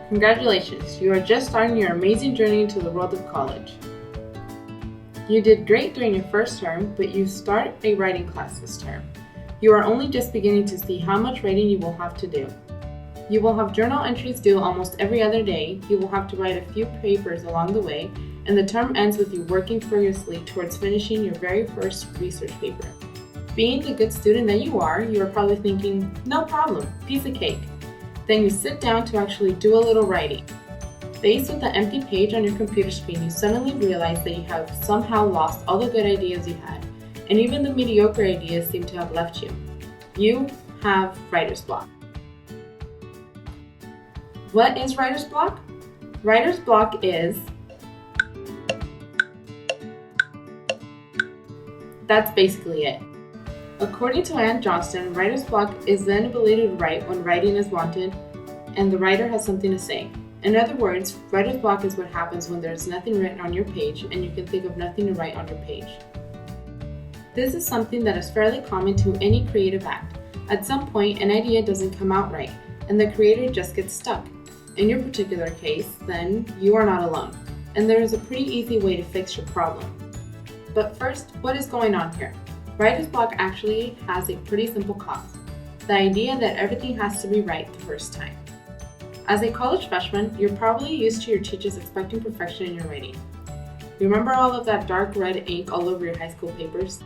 Congratulations, you are just starting your amazing journey into the world of college. You did great during your first term, but you start a writing class this term. You are only just beginning to see how much writing you will have to do. You will have journal entries due almost every other day, you will have to write a few papers along the way, and the term ends with you working furiously towards finishing your very first research paper. Being the good student that you are probably thinking, no problem, piece of cake. Then you sit down to actually do a little writing. Faced with the empty page on your computer screen, you suddenly realize that you have somehow lost all the good ideas you had, and even the mediocre ideas seem to have left you. You have writer's block. What is writer's block? Writer's block is... That's basically it. According to Anne Johnston, writer's block is the inability to write when writing is wanted and the writer has something to say. In other words, writer's block is what happens when there's nothing written on your page and you can think of nothing to write on your page. This is something that is fairly common to any creative act. At some point, an idea doesn't come out right, and the creator just gets stuck. In your particular case, then, you are not alone, and there is a pretty easy way to fix your problem. But first, what is going on here? Writer's block actually has a pretty simple cause: the idea that everything has to be right the first time. As a college freshman, you're probably used to your teachers expecting perfection in your writing. Remember all of that dark red ink all over your high school papers?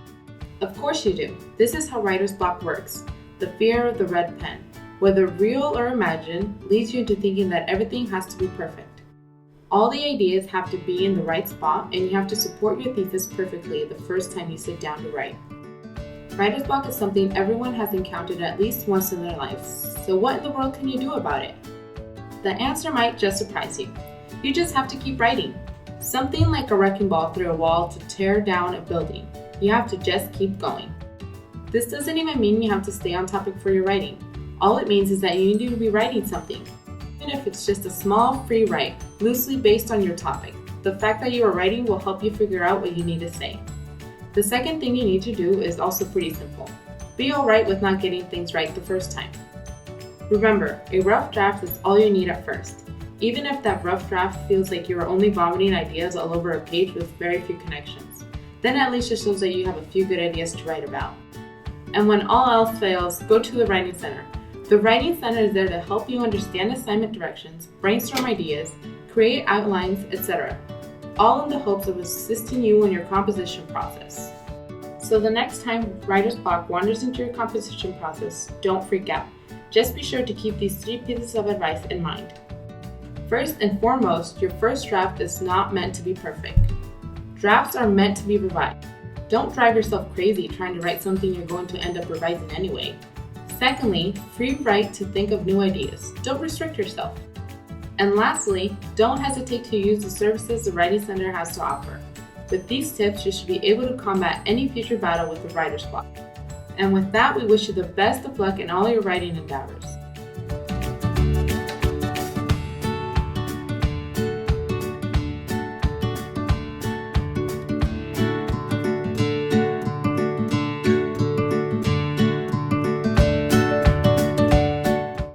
Of course you do. This is how writer's block works. The fear of the red pen, whether real or imagined, leads you into thinking that everything has to be perfect. All the ideas have to be in the right spot, and you have to support your thesis perfectly the first time you sit down to write. Writer's block is something everyone has encountered at least once in their lives, so what in the world can you do about it? The answer might just surprise you. You just have to keep writing. Something like a wrecking ball through a wall to tear down a building. You have to just keep going. This doesn't even mean you have to stay on topic for your writing. All it means is that you need to be writing something. Even if it's just a small free write, loosely based on your topic, the fact that you are writing will help you figure out what you need to say. The second thing you need to do is also pretty simple. Be alright with not getting things right the first time. Remember, a rough draft is all you need at first. Even if that rough draft feels like you are only vomiting ideas all over a page with very few connections, then at least it shows that you have a few good ideas to write about. And when all else fails, go to the Writing Center. The Writing Center is there to help you understand assignment directions, brainstorm ideas, create outlines, etc., all in the hopes of assisting you in your composition process. So the next time writer's block wanders into your composition process, don't freak out. Just be sure to keep these 3 pieces of advice in mind. First and foremost, your first draft is not meant to be perfect. Drafts are meant to be revised. Don't drive yourself crazy trying to write something you're going to end up revising anyway. Secondly, free write to think of new ideas. Don't restrict yourself. And lastly, don't hesitate to use the services the Writing Center has to offer. With these tips, you should be able to combat any future battle with the writer's block. And with that, we wish you the best of luck in all your writing endeavors.